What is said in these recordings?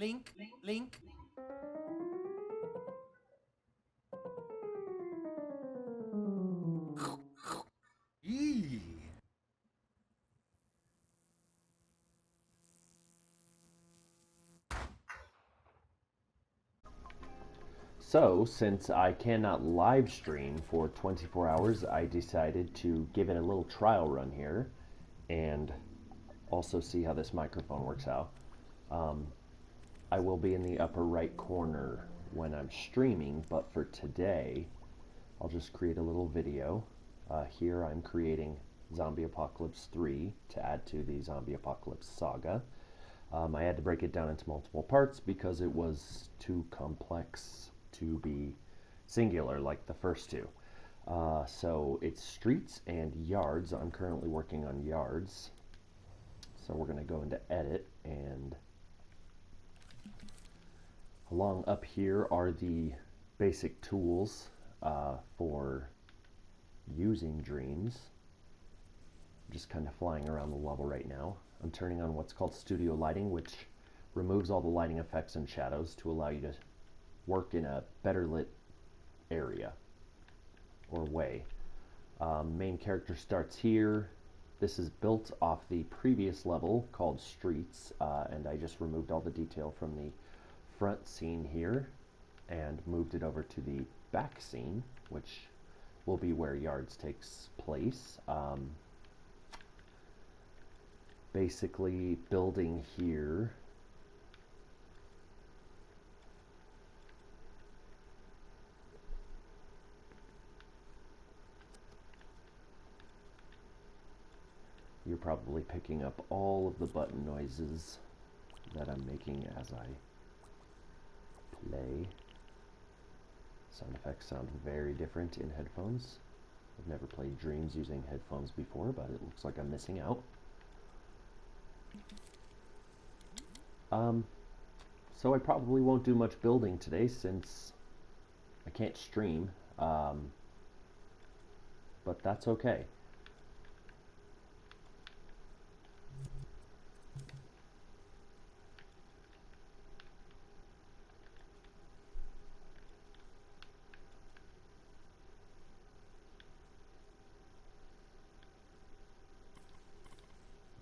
link. Eee. So, since I cannot live stream for 24 hours, I decided to give it a little trial run here and also see how this microphone works out. I will be in the upper right corner when I'm streaming, but for today, I'll just create a little video. Here I'm creating Zombie Apocalypse 3 to add to the Zombie Apocalypse saga. I had to break it down into multiple parts because it was too complex to be singular like the first two. So it's streets and yards. I'm currently working on yards. So we're going to go into edit, and along up here are the basic tools for using dreams. I'm just kind of flying around the level right now. I'm turning on what's called studio lighting, which removes all the lighting effects and shadows to allow you to work in a better lit area or way. Main character starts here. This is built off the previous level called Streets, and I just removed all the detail from the front scene here and moved it over to the back scene, which will be where Yards takes place. Basically building here. You're probably picking up all of the button noises that I'm making as I play. Sound effects sound very different in headphones. I've never played Dreams using headphones before, but it looks like I'm missing out. So I probably won't do much building today since I can't stream, but that's okay.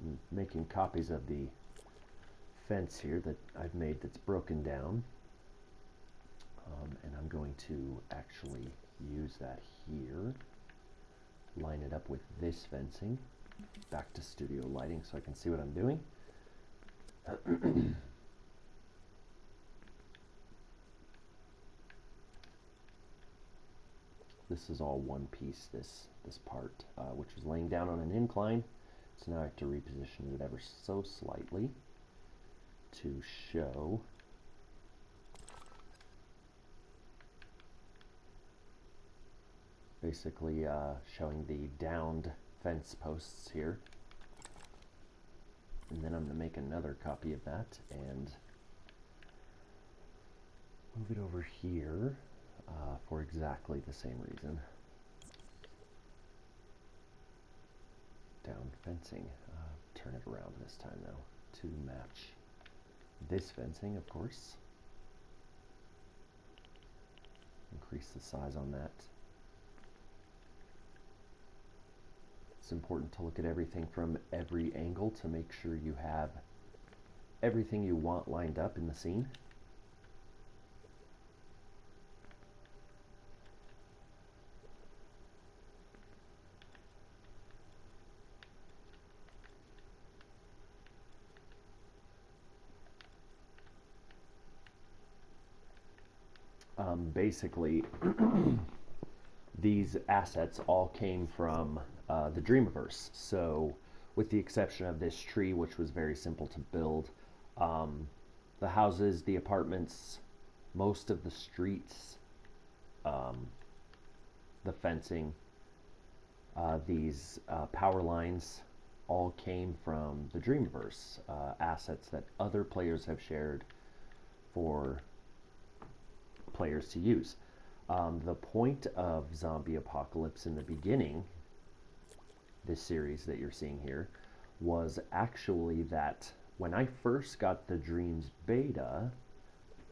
I'm making copies of the fence here that I've made that's broken down, and I'm going to actually use that here, line it up with this fencing, back to studio lighting so I can see what I'm doing. This is all one piece, this part, which was laying down on an incline, so now I have to reposition it ever so slightly to show basically showing the downed fence posts here. And then I'm going to make another copy of that and move it over here for exactly the same reason. Down fencing. Turn it around this time though to match this fencing, of course. Increase the size on that. It's important to look at everything from every angle to make sure you have everything you want lined up in the scene. Basically, these assets all came from the Dreamiverse. So, with the exception of this tree, which was very simple to build, the houses, the apartments, most of the streets, the fencing, these power lines all came from the Dreamiverse, assets that other players have shared for players to use. The point of Zombie Apocalypse in the beginning, this series that you're seeing here, was actually that when I first got the Dreams beta,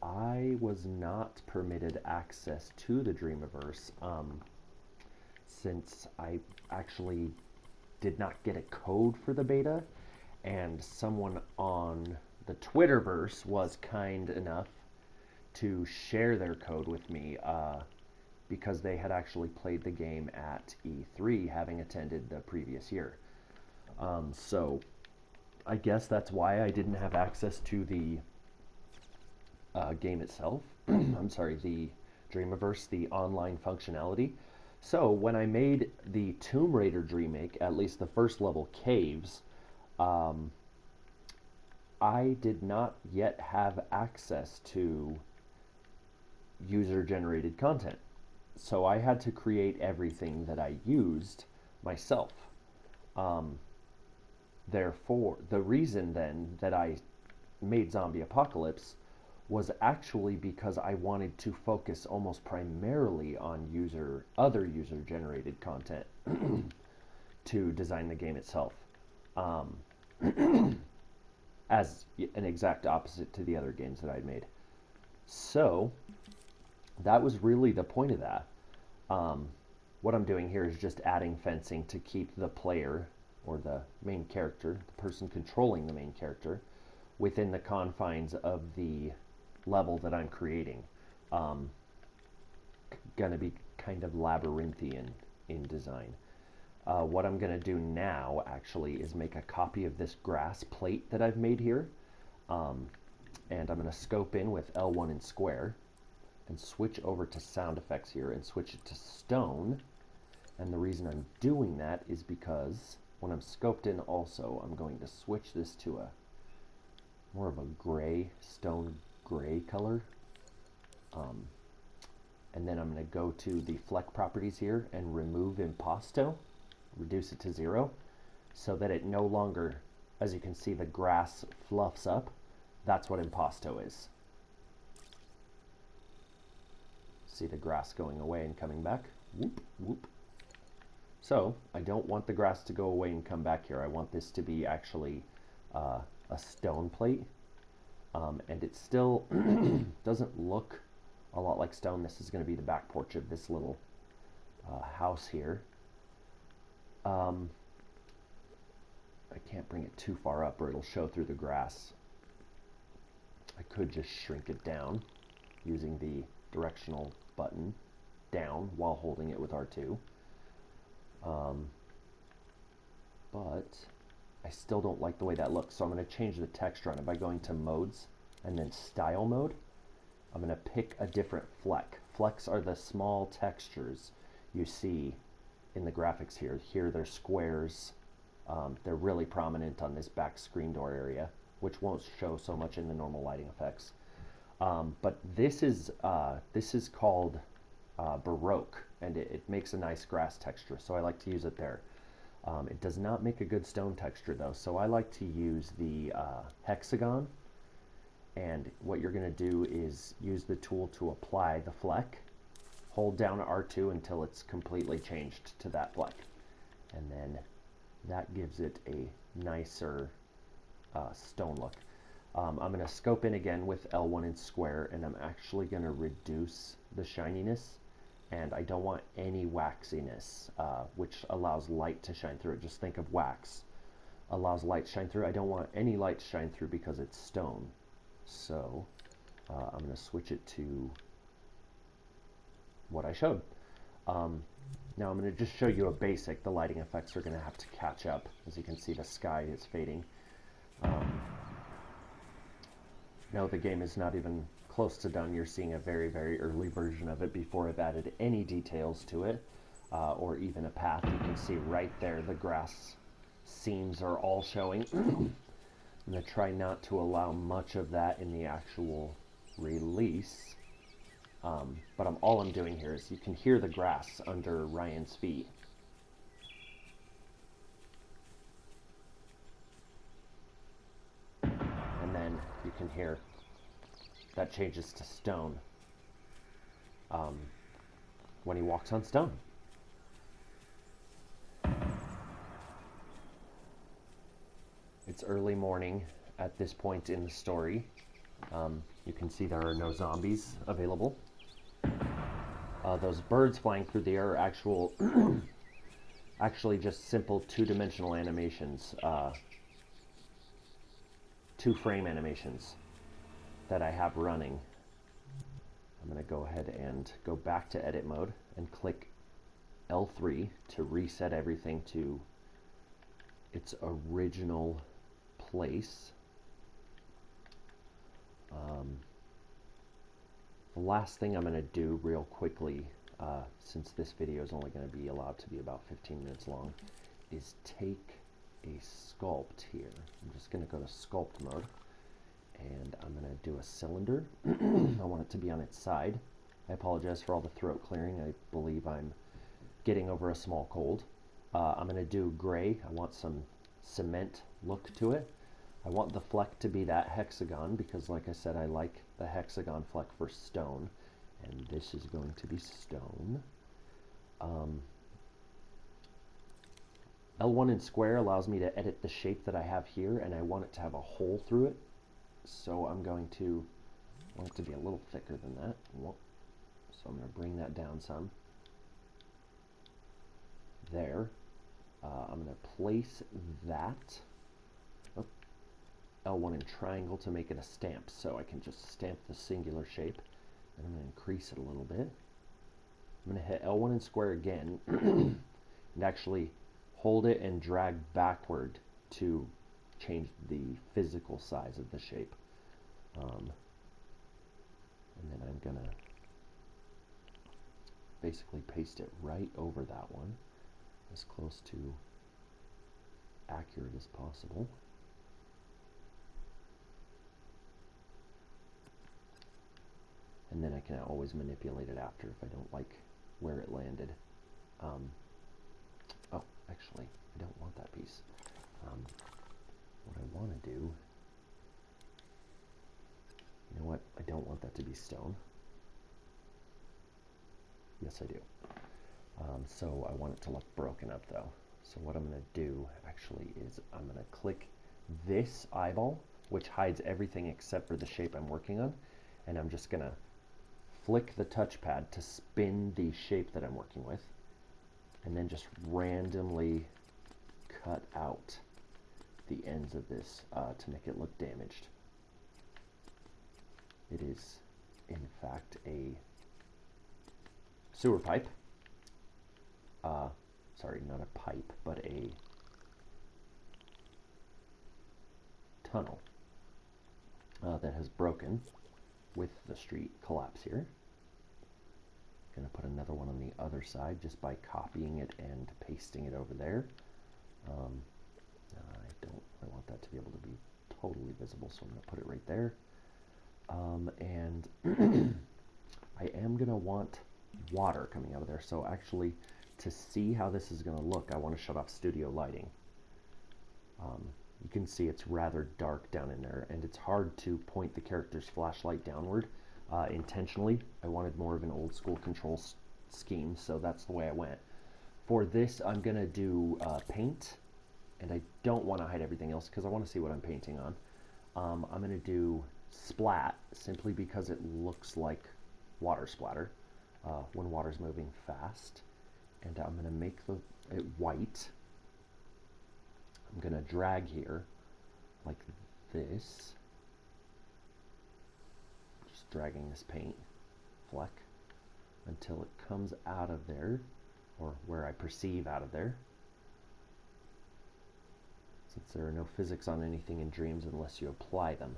I was not permitted access to the Dreamiverse, since I actually did not get a code for the beta, and someone on the Twitterverse was kind enough to share their code with me, because they had actually played the game at E3, having attended the previous year. So I guess that's why I didn't have access to the game itself. I'm sorry, the Dreamiverse, the online functionality. So when I made the Tomb Raider remake, at least the first level caves, I did not yet have access to user-generated content. So I had to create everything that I used myself. Therefore, the reason then that I made Zombie Apocalypse was actually because I wanted to focus almost primarily on other user-generated content to design the game itself, as an exact opposite to the other games that I'd made. So that was really the point of that. What I'm doing here is just adding fencing to keep the player, or the main character, the person controlling the main character, within the confines of the level that I'm creating. Gonna be kind of labyrinthian in design. What I'm gonna do now actually is make a copy of this grass plate that I've made here, and I'm gonna scope in with L1 and square and switch over to sound effects here and switch it to stone. And the reason I'm doing that is because when I'm scoped in also, I'm going to switch this to a more of a gray, stone gray color. And then I'm going to go to the Fleck properties here and remove Impasto, reduce it to 0, so that it no longer, as you can see, the grass fluffs up. That's what Impasto is. See the grass going away and coming back. Whoop, whoop. So I don't want the grass to go away and come back here. I want this to be actually a stone plate. And it still doesn't look a lot like stone. This is going to be the back porch of this little house here. I can't bring it too far up or it'll show through the grass. I could just shrink it down using the directional button down while holding it with R2. But I still don't like the way that looks, so I'm going to change the texture on it by going to modes and then style mode. I'm going to pick a different fleck. Flecks are the small textures you see in the graphics here. Here they're squares. They're really prominent on this back screen door area, which won't show so much in the normal lighting effects. But this is called Baroque, and it makes a nice grass texture, so I like to use it there. It does not make a good stone texture though, so I like to use the hexagon. And what you're going to do is use the tool to apply the fleck. Hold down R2 until it's completely changed to that fleck. And then that gives it a nicer stone look. I'm going to scope in again with L1 and square, and I'm actually going to reduce the shininess. And I don't want any waxiness, which allows light to shine through it. Just think of wax. Allows light to shine through. I don't want any light to shine through because it's stone. So I'm going to switch it to what I showed. Now I'm going to just show you a basic. The lighting effects are going to have to catch up. As you can see, the sky is fading. No, the game is not even close to done. You're seeing a very, very early version of it before I've added any details to it, or even a path. You can see right there the grass seams are all showing. I'm going to try not to allow much of that in the actual release. But all I'm doing here is you can hear the grass under Ryan's feet. And then you can hear that changes to stone when he walks on stone. It's early morning at this point in the story. You can see there are no zombies available. Those birds flying through the air are actually just simple two-dimensional animations, two-frame animations that I have running. I'm going to go ahead and go back to edit mode and click L3 to reset everything to its original place. The last thing I'm going to do real quickly, since this video is only going to be allowed to be about 15 minutes long, is take a sculpt here. I'm just going to go to sculpt mode, and I'm going to do a cylinder. I want it to be on its side. I apologize for all the throat clearing. I believe I'm getting over a small cold. I'm going to do gray. I want some cement look to it. I want the fleck to be that hexagon because, like I said, I like the hexagon fleck for stone, and this is going to be stone. L1 and square allows me to edit the shape that I have here, and I want it to have a hole through it, so I want it to be a little thicker than that. So I'm going to bring that down some. There. I'm going to place that. L1 and triangle to make it a stamp, so I can just stamp the singular shape. And I'm going to increase it a little bit. I'm going to hit L1 and square again and actually hold it and drag backward to change the physical size of the shape. And then I'm going to basically paste it right over that one, as close to accurate as possible. And then I can always manipulate it after if I don't like where it landed. Oh, actually, I don't want that piece. What I want to do, you know what, I don't want that to be stone. Yes, I do. So I want it to look broken up though. So what I'm going to do actually is I'm going to click this eyeball, which hides everything except for the shape I'm working on, and I'm just going to flick the touchpad to spin the shape that I'm working with, and then just randomly cut out the ends of this to make it look damaged. It is, in fact, a sewer pipe. Sorry, not a pipe, but a tunnel that has broken with the street collapse here. Going to put another one on the other side just by copying it and pasting it over there. I want that to be able to be totally visible, so I'm going to put it right there. And I am going to want water coming out of there. So actually, to see how this is going to look, I want to shut off studio lighting. You can see it's rather dark down in there, and it's hard to point the character's flashlight downward intentionally. I wanted more of an old school control scheme, so that's the way I went. For this, I'm going to do paint, and I don't want to hide everything else because I want to see what I'm painting on. I'm going to do splat simply because it looks like water splatter when water's moving fast. And I'm going to make it white. I'm going to drag here like this. Just dragging this paint fleck until it comes out of there, or where I perceive out of there. Since there are no physics on anything in Dreams unless you apply them.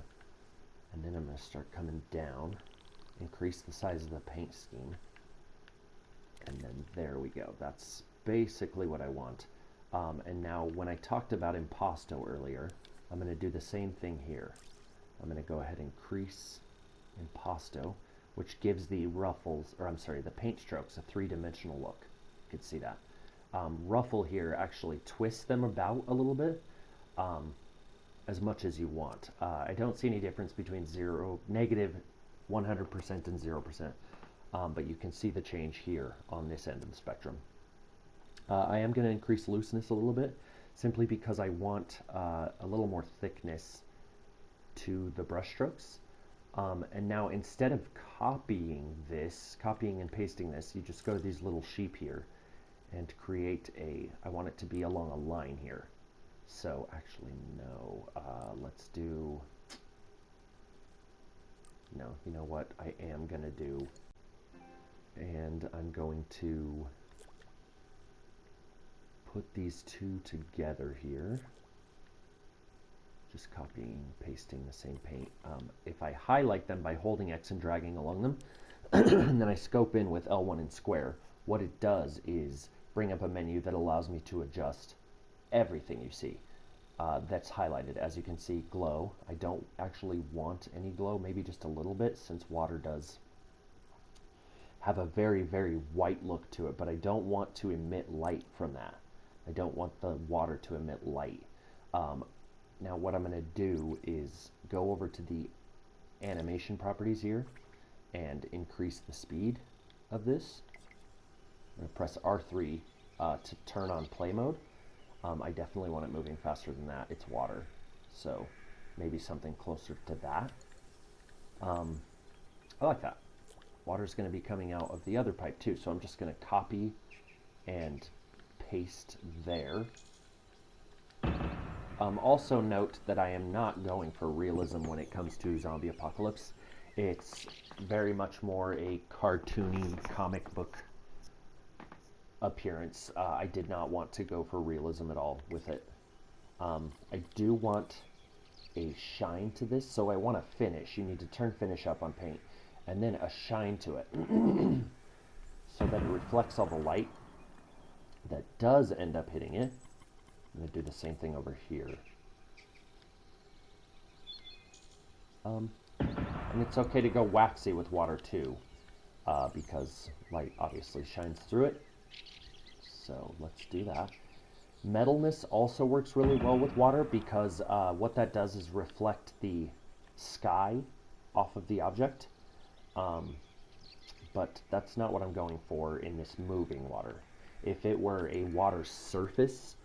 And then I'm going to start coming down, increase the size of the paint scheme. And then there we go. That's basically what I want. And now when I talked about impasto earlier, I'm going to do the same thing here. I'm going to go ahead and increase impasto, which gives the ruffles, or I'm sorry, the paint strokes a three-dimensional look. You can see that. Ruffle here actually twists them about a little bit, as much as you want. I don't see any difference between negative 100% and 0%. But you can see the change here on this end of the spectrum. I am going to increase looseness a little bit, simply because I want a little more thickness to the brush strokes. And now instead of copying and pasting this, you just go to these little sheep here and create I want it to be along a line here. So actually, no, let's do, no, you know what I am going to do, and I'm going to put these two together here. Just copying, pasting the same paint. If I highlight them by holding X and dragging along them, and then I scope in with L1 and square, what it does is bring up a menu that allows me to adjust everything you see that's highlighted. As you can see, glow. I don't actually want any glow, maybe just a little bit, since water does have a very, very white look to it, but I don't want to emit light from that. I don't want the water to emit light. Now what I'm going to do is go over to the animation properties here and increase the speed of this. I'm going to press R3 to turn on play mode. I definitely want it moving faster than that. It's water, so maybe something closer to that. I like that. Water's going to be coming out of the other pipe too, so I'm just going to copy and paste there. Also note that I am not going for realism when it comes to zombie apocalypse. It's very much more a cartoony comic book appearance. I did not want to go for realism at all with it. I do want a shine to this, so I want a finish. You need to turn finish up on paint, and then a shine to it so that it reflects all the light that does end up hitting it. I'm going to do the same thing over here. And it's okay to go waxy with water too, because light obviously shines through it. So let's do that. Metalness also works really well with water because what that does is reflect the sky off of the object. But that's not what I'm going for in this moving water. If it were a water surface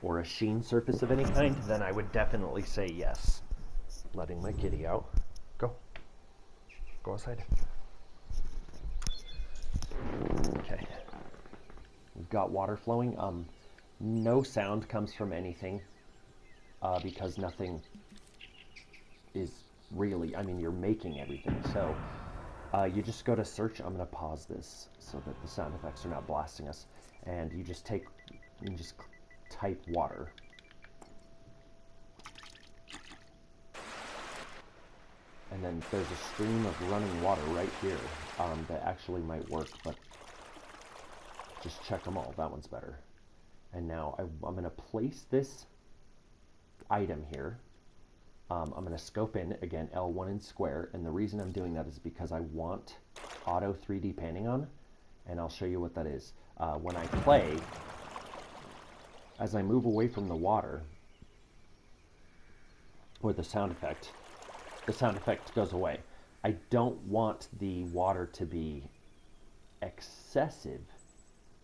or a sheen surface of any kind, then I would definitely say yes. Letting my kitty out. Go. Go outside. Okay. We've got water flowing. No sound comes from anything because nothing is really, I mean, you're making everything. So you just go to search. I'm going to pause this so that the sound effects are not blasting us. And you just type water. And then there's a stream of running water right here that actually might work, but just check them all. That one's better. And now I'm going to place this item here. I'm going to scope in, again, L1 and square, and the reason I'm doing that is because I want auto 3D panning on, and I'll show you what that is. When I play, as I move away from the water, or the sound effect goes away. I don't want the water to be excessive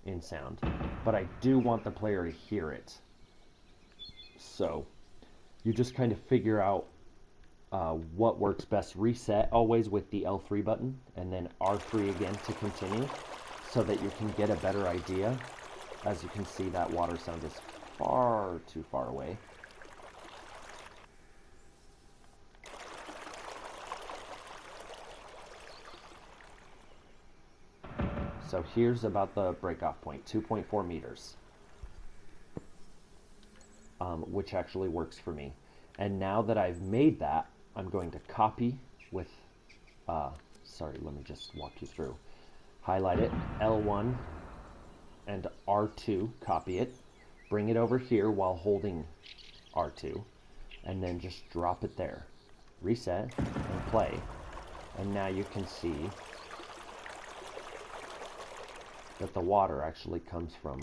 in sound, but I do want the player to hear it. So you just kind of figure out what works best. Reset always with the L3 button, and then R3 again to continue, so that you can get a better idea. As you can see, that water sound is far too far away. So here's about the breakoff point, 2.4 meters, which actually works for me. And now that I've made that, I'm going to copy with, sorry, let me just walk you through. Highlight it, L1 and R2, copy it, bring it over here while holding R2, and then just drop it there. Reset and play. And now you can see that the water actually comes from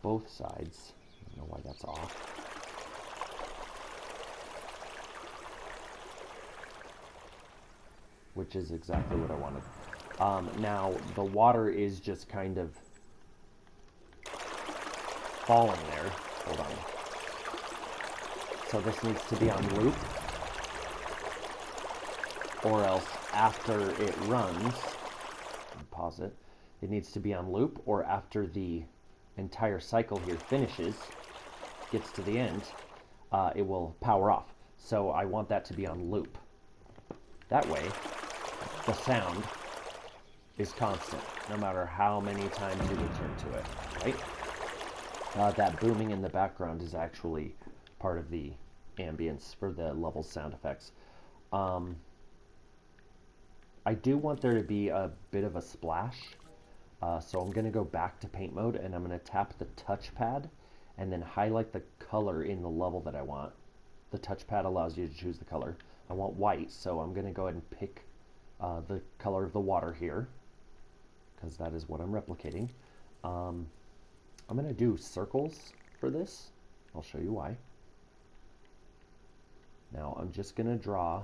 both sides. I don't know why that's off. Which is exactly what I wanted. Now, the water is just kind of falling there. Hold on. So this needs to be on loop. or else after it runs, pause it, it needs to be on loop, or after the entire cycle here finishes, gets to the end, it will power off. So I want that to be on loop. That way, the sound is constant, no matter how many times you return to it, right? That booming in the background is actually part of the ambience for the level sound effects. I do want there to be a bit of a splash, so I'm going to go back to paint mode, and I'm going to tap the touchpad and then highlight the color in the level that I want. The touchpad allows you to choose the color. I want white, so I'm going to go ahead and pick the color of the water here, because that is what I'm replicating. I'm going to do circles for this. I'll show you why. Now I'm just going to draw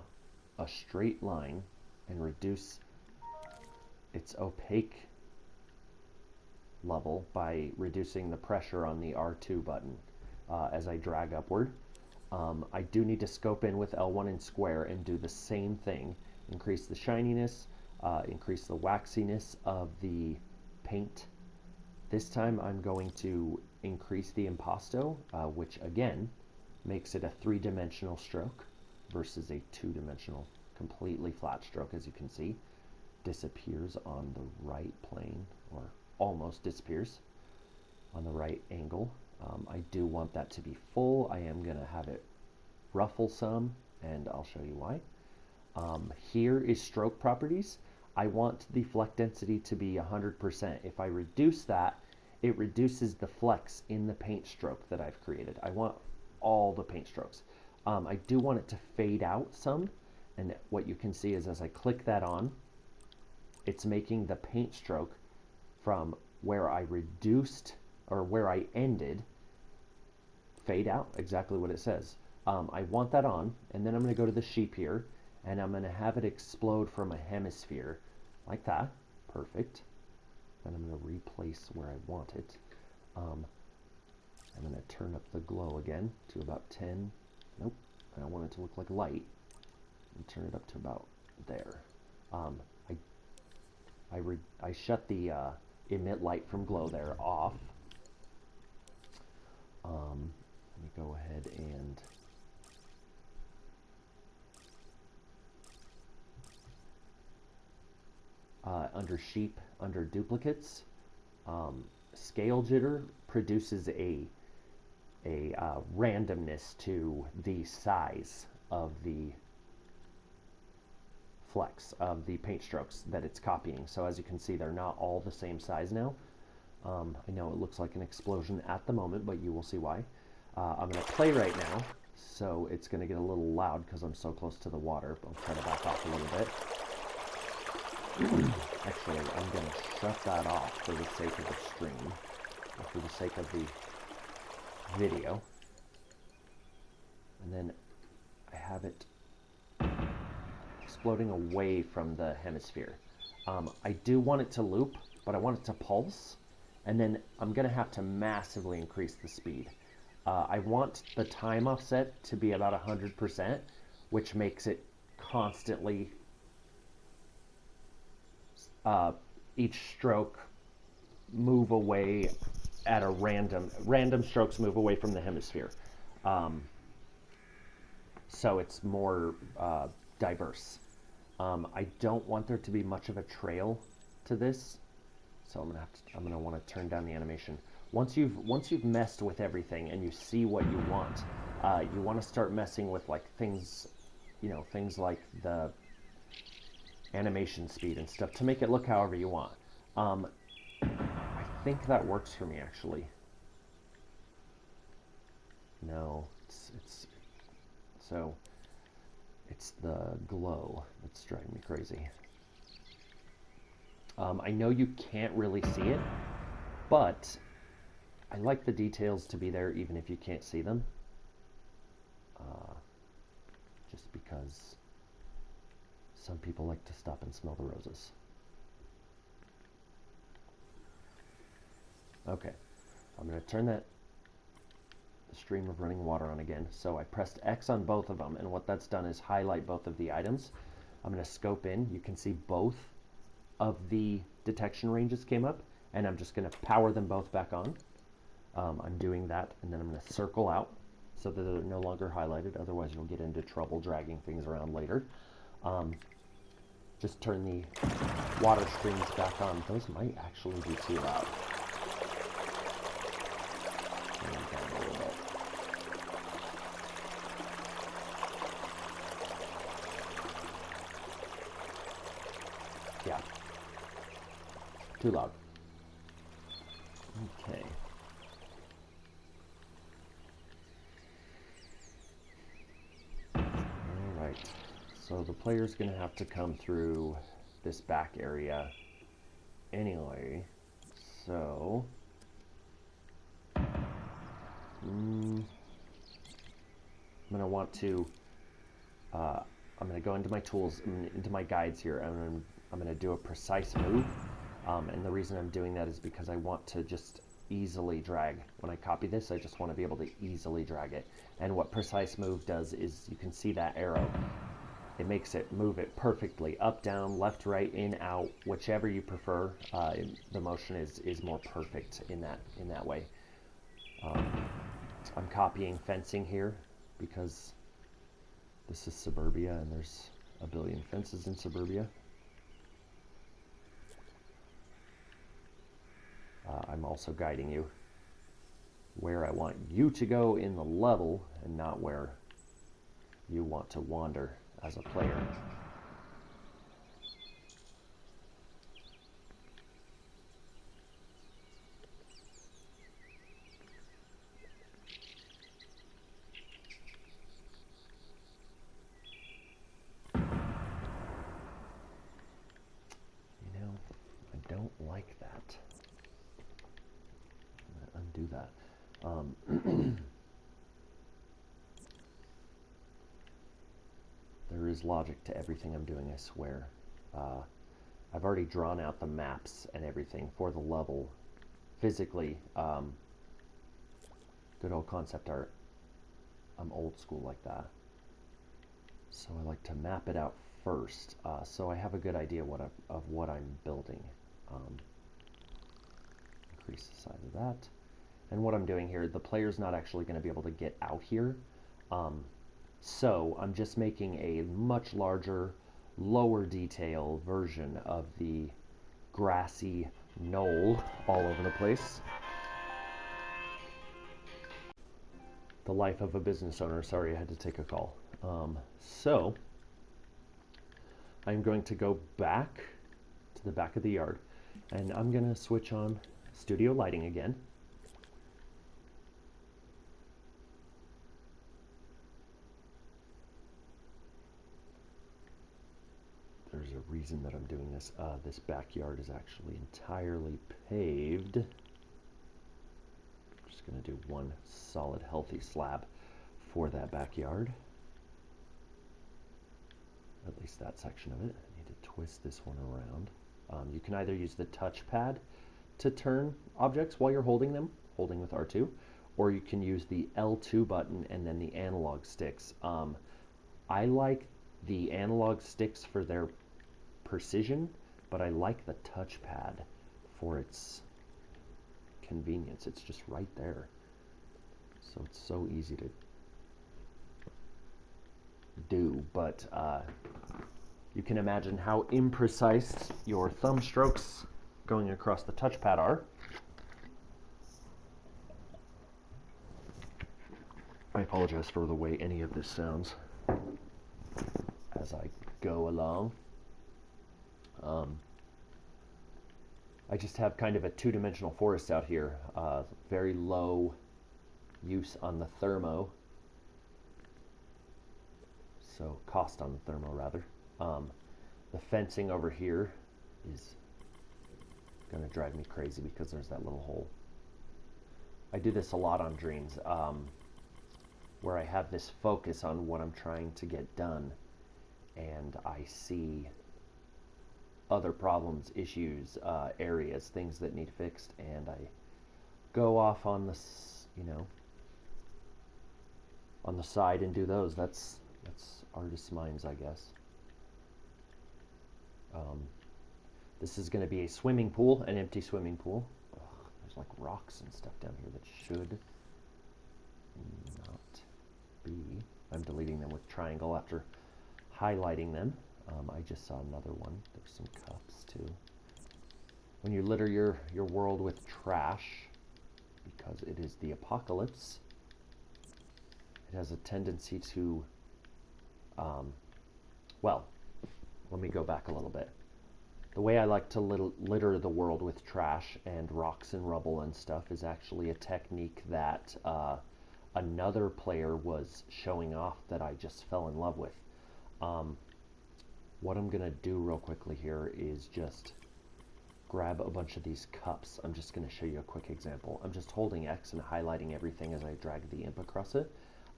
a straight line and reduce its opaque level by reducing the pressure on the R2 button as I drag upward. I do need to scope in with L1 and square and do the same thing. Increase the shininess, increase the waxiness of the paint. This time I'm going to increase the impasto, which again makes it a three-dimensional stroke versus a two-dimensional completely flat stroke, as you can see. Disappears on the right plane, or almost disappears on the right angle. I do want that to be full. I am going to have it ruffle some, and I'll show you why. Here is stroke properties. I want the fleck density to be 100%. If I reduce that, it reduces the flecks in the paint stroke that I've created. I want all the paint strokes. I do want it to fade out some, and what you can see is as I click that on, it's making the paint stroke from where I reduced, or where I ended, fade out, exactly what it says. I want that on, and then I'm going to go to the sheep here, and I'm going to have it explode from a hemisphere, like that. Perfect. And I'm going to replace where I want it. I'm going to turn up the glow again to about 10. Nope, I don't want it to look like light. And turn it up to about there. I shut the emit light from glow there off. Let me go ahead and under sheep, under duplicates, scale jitter produces a randomness to the size of the flecks of the paint strokes that it's copying. So as you can see, they're not all the same size now. I know it looks like an explosion at the moment, but you will see why. I'm going to play right now, so it's going to get a little loud because I'm so close to the water. I'll try to back off a little bit. Actually, I'm going to shut that off for the sake of the stream, or for the sake of the video. And then I have it exploding away from the hemisphere. I do want it to loop, but I want it to pulse, and then I'm going to have to massively increase the speed. I want the time offset to be about 100%, which makes it constantly, each stroke move away at a random strokes move away from the hemisphere. So it's more diverse. I don't want there to be much of a trail to this, so I'm gonna want to turn down the animation. Once you've messed with everything and you see what you want to start messing with like things, things like the animation speed and stuff to make it look however you want. I think that works for me actually. No, it's the glow that's driving me crazy. I know you can't really see it, but I like the details to be there even if you can't see them. Just because some people like to stop and smell the roses. Okay, I'm going to turn the stream of running water on again. So I pressed X on both of them, and what that's done is highlight both of the items. I'm going to scope in. You can see both of the detection ranges came up, and I'm just going to power them both back on. I'm doing that, and then I'm going to circle out so that they're no longer highlighted. Otherwise, you'll get into trouble dragging things around later. Just turn the water streams back on. Those might actually be too loud. Turn them down a little bit. Yeah. Too loud. Okay. Alright. So the player's going to have to come through this back area anyway. So... I'm going to want to... I'm going to go into my tools, into my guides here, and I'm going to do a precise move. And the reason I'm doing that is because I want to just easily drag. When I copy this, I just want to be able to easily drag it. And what precise move does is, you can see that arrow. It makes it move it perfectly. Up, down, left, right, in, out, whichever you prefer. The motion is more perfect in that way. I'm copying fencing here because this is suburbia and there's a billion fences in suburbia. I'm also guiding you where I want you to go in the level and not where you want to wander as a player. You know, I don't like that. Undo that. There is logic to everything I'm doing, I swear. I've already drawn out the maps and everything for the level physically. Good old concept art. I'm old school like that. So I like to map it out first, so I have a good idea of what I'm building. Increase the size of that. And what I'm doing here, the player's not actually going to be able to get out here. So I'm just making a much larger, lower detail version of the grassy knoll all over the place. The life of a business owner. Sorry, I had to take a call. So I'm going to go back to the back of the yard, and I'm going to switch on studio lighting again. There's a reason that I'm doing this. This backyard is actually entirely paved. I'm just going to do one solid, healthy slab for that backyard. At least that section of it. I need to twist this one around. You can either use the touchpad to turn objects while you're holding them, holding with R2, or you can use the L2 button and then the analog sticks. I like the analog sticks for their precision, but I like the touchpad for its convenience. It's just right there. So it's so easy to do, but you can imagine how imprecise your thumb strokes going across the touchpad are. I apologize for the way any of this sounds as I go along. I just have kind of a two-dimensional forest out here. Very low use on the thermo. So cost on the thermo, rather. The fencing over here is going to drive me crazy because there's that little hole. I do this a lot on dreams, where I have this focus on what I'm trying to get done, and I see other problems, issues, areas, things that need fixed, and I go off on this, on the side and do those. That's artist's minds, I guess. Um, this is going to be a swimming pool, an empty swimming pool. Ugh, there's like rocks and stuff down here that should not be. I'm deleting them with triangle after highlighting them. I just saw another one. There's some cups too. When you litter your world with trash, because it is the apocalypse, it has a tendency to, well, let me go back a little bit. The way I like to litter the world with trash and rocks and rubble and stuff is actually a technique that another player was showing off that I just fell in love with. What I'm going to do real quickly here is just grab a bunch of these cups. I'm just going to show you a quick example. I'm just holding X and highlighting everything as I drag the imp across it.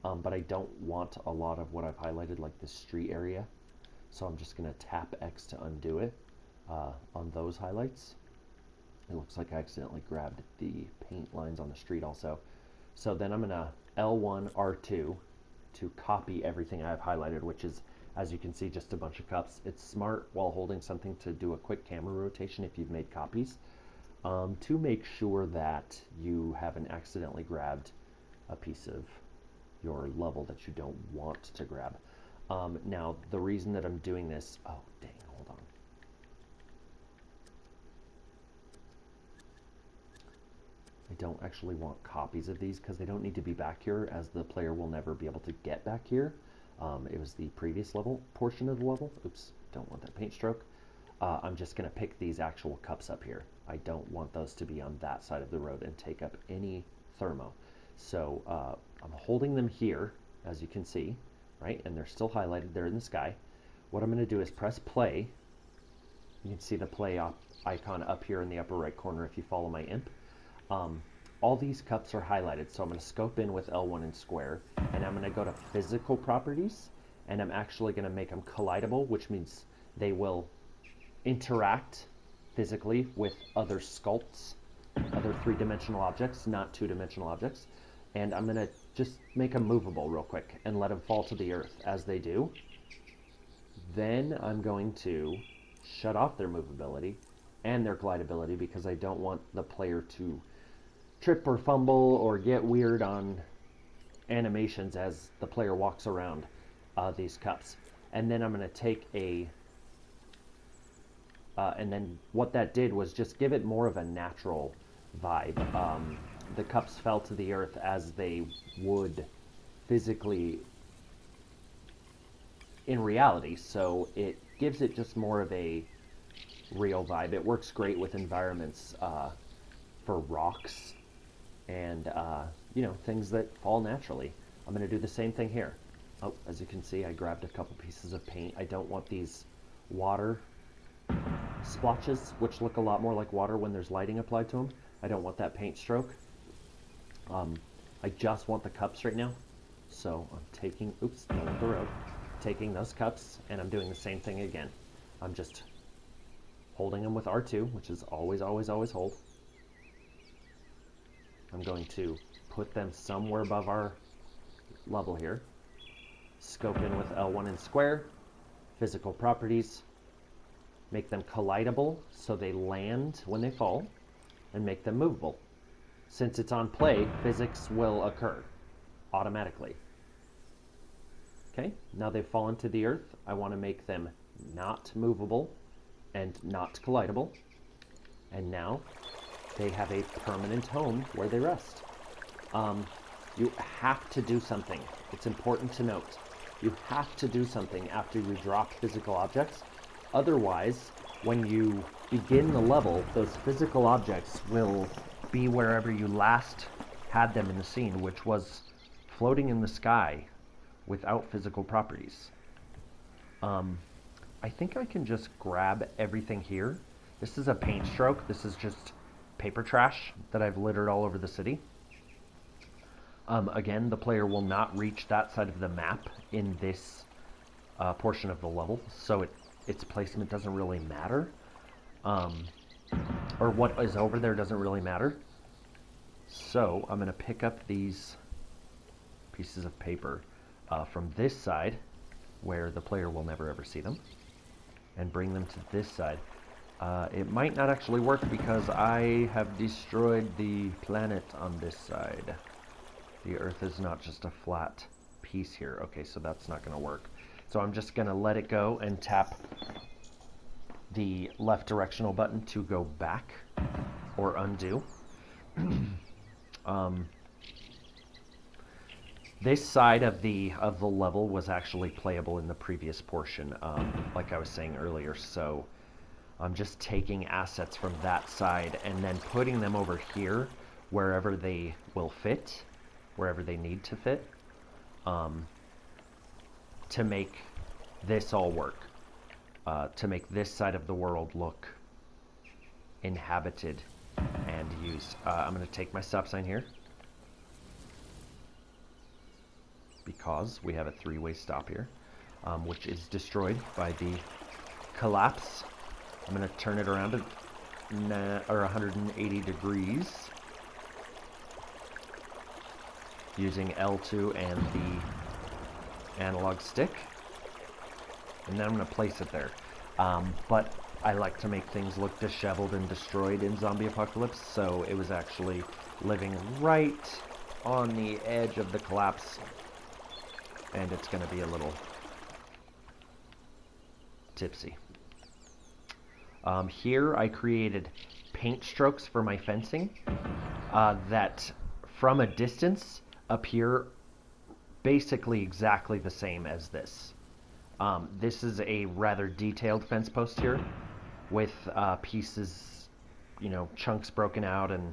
But I don't want a lot of what I've highlighted, like the street area. So I'm just going to tap X to undo it on those highlights. It looks like I accidentally grabbed the paint lines on the street also. So then I'm going to L1, R2 to copy everything I've highlighted, which is, as you can see, just a bunch of cups. It's smart while holding something to do a quick camera rotation if you've made copies, to make sure that you haven't accidentally grabbed a piece of your level that you don't want to grab. Now, the reason that I'm doing this, oh dang, hold on. I don't actually want copies of these because they don't need to be back here, as the player will never be able to get back here. It was the previous level portion of the level. Oops, don't want that paint stroke. I'm just going to pick these actual cups up here. I don't want those to be on that side of the road and take up any thermo. So I'm holding them here, as you can see, right? And they're still highlighted there in the sky. What I'm going to do is press play. You can see the play icon up here in the upper right corner if you follow my imp. All these cups are highlighted, so I'm going to scope in with L1 and square, and I'm going to go to physical properties, and I'm actually going to make them collidable, which means they will interact physically with other sculpts, other three-dimensional objects, not two-dimensional objects, and I'm going to just make them movable real quick and let them fall to the earth as they do. Then I'm going to shut off their movability and their glidability because I don't want the player to trip or fumble or get weird on animations as the player walks around these cups. And then I'm going to take and then what that did was just give it more of a natural vibe. The cups fell to the earth as they would physically in reality, so it gives it just more of a real vibe. It works great with environments for rocks and you know, things that fall naturally. I'm going to do the same thing here. Oh, as you can see, I grabbed a couple pieces of paint. I don't want these water splotches, which look a lot more like water when there's lighting applied to them. I don't want that paint stroke. I just want the cups right now. So I'm taking, oops, down the road, taking those cups, and I'm doing the same thing again. I'm just holding them with R2, which is always, always, always hold. I'm going to put them somewhere above our level here. Scope in with L1 and square, physical properties, make them collidable so they land when they fall, and make them movable. Since it's on play, physics will occur automatically. Okay, now they've fallen to the earth. I want to make them not movable and not collidable. And now they have a permanent home where they rest. You have to do something. It's important to note. You have to do something after you drop physical objects. Otherwise, when you begin the level, those physical objects will be wherever you last had them in the scene, which was floating in the sky without physical properties. I think I can just grab everything here. This is a paint stroke. This is just paper trash that I've littered all over the city. Again, the player will not reach that side of the map in this portion of the level, so its placement doesn't really matter. Or what is over there doesn't really matter. So I'm going to pick up these pieces of paper from this side, where the player will never ever see them. and bring them to this side. It might not actually work because I have destroyed the planet on this side. The Earth is not just a flat piece here. Okay, so that's not going to work. So I'm just going to let it go and tap the left directional button to go back or undo. This side of the level was actually playable in the previous portion, like I was saying earlier. So I'm just taking assets from that side and then putting them over here wherever they will fit, wherever they need to fit, to make this all work, to make this side of the world look inhabited and used. I'm going to take my stop sign here because we have a three-way stop here, which is destroyed by the collapse. I'm going to turn it around at 180 degrees using L2 and the analog stick. And then I'm going to place it there. But I like to make things look disheveled and destroyed in Zombie Apocalypse, so it was actually living right on the edge of the collapse. And it's going to be a little tipsy. Here I created paint strokes for my fencing that from a distance appear basically exactly the same as this. This is a rather detailed fence post here with pieces, chunks broken out and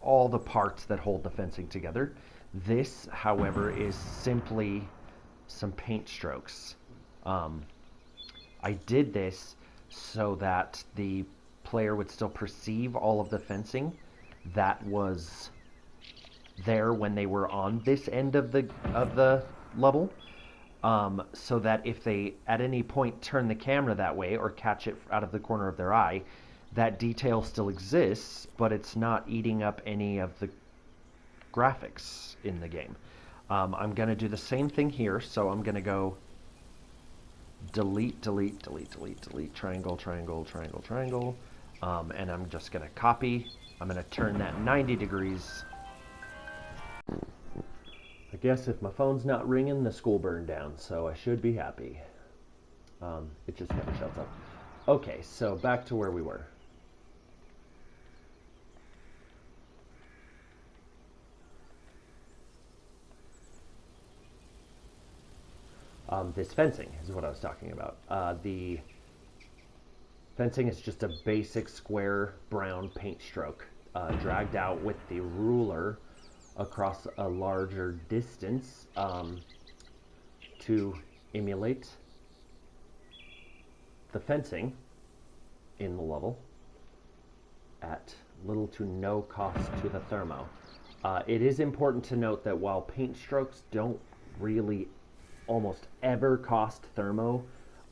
all the parts that hold the fencing together. This, however, is simply some paint strokes. I did this so that the player would still perceive all of the fencing that was there when they were on this end of the level, so that if they at any point turn the camera that way or catch it out of the corner of their eye, that detail still exists, but it's not eating up any of the graphics in the game. I'm going to do the same thing here, so I'm going to go delete, delete, delete, delete, delete, triangle, triangle, triangle, triangle, and I'm just going to copy. I'm going to turn that 90 degrees. I guess if my phone's not ringing, the school burned down, so I should be happy. It just never shuts up. Okay, so back to where we were. This fencing is what I was talking about. The fencing is just a basic square brown paint stroke dragged out with the ruler across a larger distance to emulate the fencing in the level at little to no cost to the thermo. It is important to note that while paint strokes don't really almost ever cost thermo,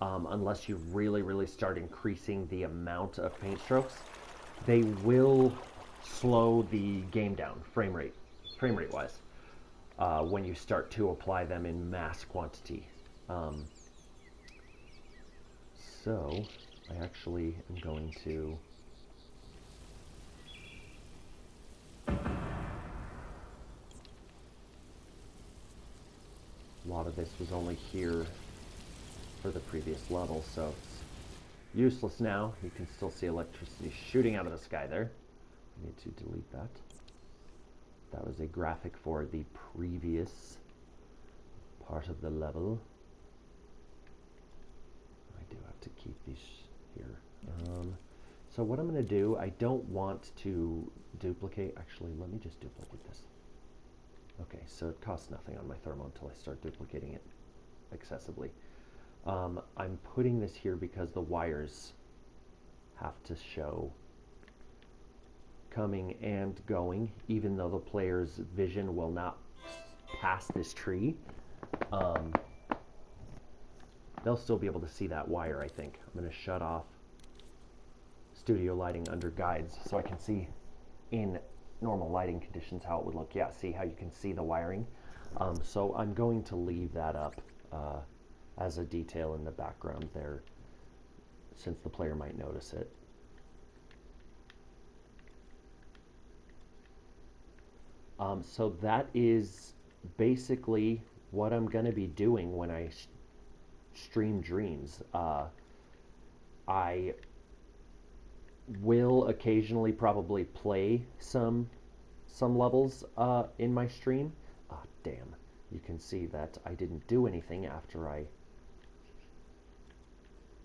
unless you really start increasing the amount of paint strokes, they will slow the game down frame rate wise when you start to apply them in mass quantity. So I actually am going to a lot of this was only here for the previous level, so it's useless now. You can still see electricity shooting out of the sky there. I need to delete that. That was a graphic for the previous part of the level. I do have to keep these here. So what I'm going to do, I don't want to duplicate. Actually, let me just duplicate this. Okay, so it costs nothing on my thermo until I start duplicating it excessively. I'm putting this here because the wires have to show coming and going, even though the player's vision will not pass this tree. They'll still be able to see that wire, I think. I'm going to shut off studio lighting under guides so I can see in normal lighting conditions how it would look. Yeah, see how you can see the wiring? So I'm going to leave that up as a detail in the background there, since the player might notice it. So that is basically what I'm going to be doing when I stream Dreams. I will occasionally probably play some levels in my stream. Damn. You can see that I didn't do anything after I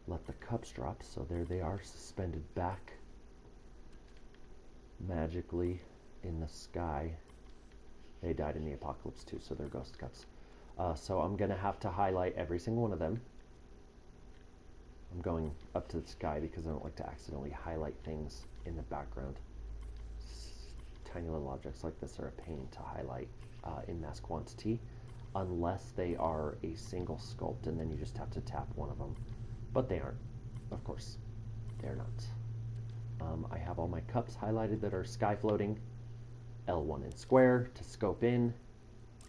let the cups drop, so there they are, suspended back magically in the sky. They died in the apocalypse too, so they're ghost cups. So I'm going to have to highlight every single one of them. I'm going up to the sky because I don't like to accidentally highlight things in the background. Tiny little objects like this are a pain to highlight in mass quantity, unless they are a single sculpt, and then you just have to tap one of them. But they aren't, of course. They're not. I have all my cups highlighted that are sky floating. L1 in square to scope in.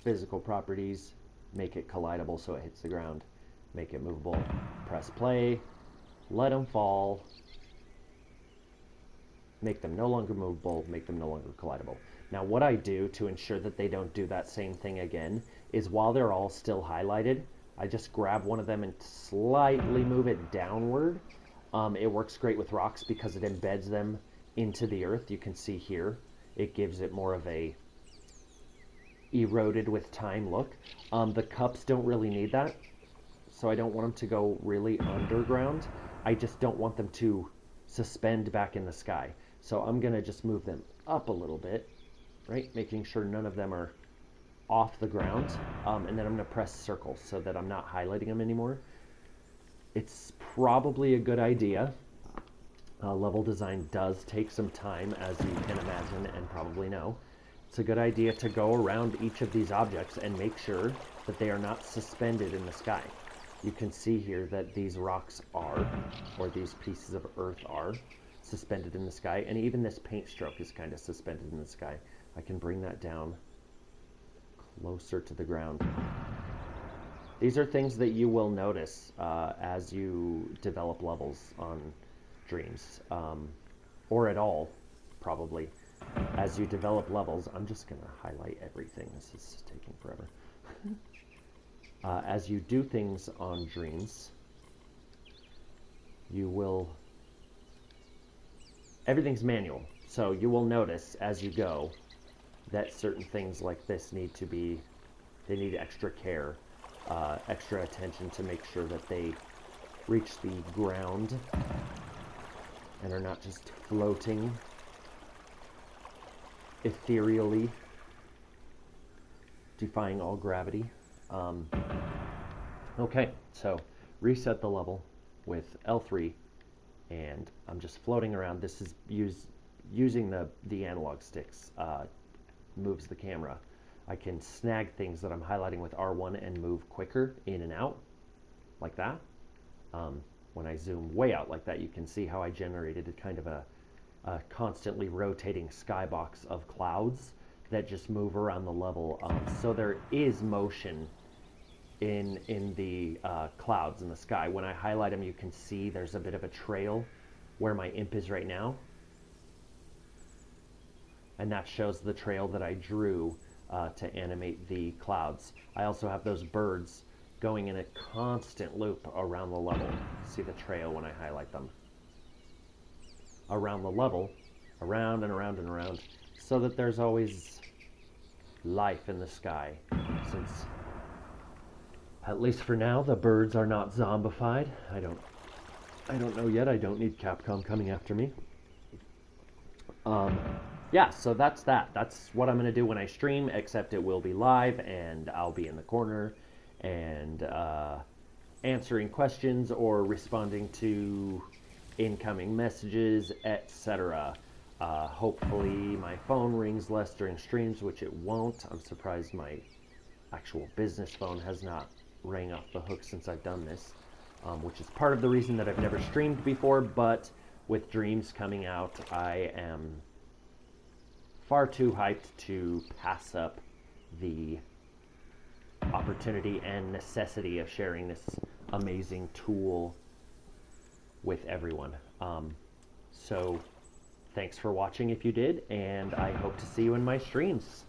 Physical properties, make it collidable so it hits the ground. Make it movable. Press play. Let them fall. Make them no longer movable. Make them no longer collidable. Now what I do to ensure that they don't do that same thing again is while they're all still highlighted, I just grab one of them and slightly move it downward. It works great with rocks because it embeds them into the earth. You can see here, it gives it more of a eroded with time look. The cups don't really need that, so I don't want them to go really underground. I just don't want them to suspend back in the sky. So I'm gonna just move them up a little bit, right? Making sure none of them are off the ground. And then I'm gonna press circle so that I'm not highlighting them anymore. It's probably a good idea. Level design does take some time, as you can imagine and probably know. It's a good idea to go around each of these objects and make sure that they are not suspended in the sky. You can see here that these rocks are, or these pieces of earth are, suspended in the sky, and even this paint stroke is kind of suspended in the sky. I can bring that down closer to the ground. These are things that you will notice as you develop levels on Dreams, or at all, probably. As you develop levels, I'm just going to highlight everything. This is taking forever. As you do things on Dreams, you will... Everything's manual, so you will notice as you go that certain things like this need to be... They need extra care, extra attention to make sure that they reach the ground and are not just floating ethereally, defying all gravity. Okay, so reset the level with L3, and I'm just floating around. This is using the analog sticks, moves the camera. I can snag things that I'm highlighting with R1 and move quicker in and out, like that. When I zoom way out like that, you can see how I generated a kind of a constantly rotating skybox of clouds that just move around the level. So there is motion in the clouds in the sky. When I highlight them, you can see there's a bit of a trail where my imp is right now. And that shows the trail that I drew to animate the clouds. I also have those birds going in a constant loop around the level. See the trail when I highlight them. Around the level, around and around and around, so that there's always life in the sky. Since, at least for now, the birds are not zombified. I don't know yet. I don't need Capcom coming after me. Yeah, so that's that. That's what I'm going to do when I stream, except it will be live, and I'll be in the corner and answering questions or responding to incoming messages, etc. Hopefully my phone rings less during streams, which it won't. I'm surprised my actual business phone has not rang off the hook since I've done this, which is part of the reason that I've never streamed before. But with Dreams coming out, I am far too hyped to pass up the opportunity opportunity and necessity of sharing this amazing tool with everyone. So thanks for watching if you did, and I hope to see you in my streams.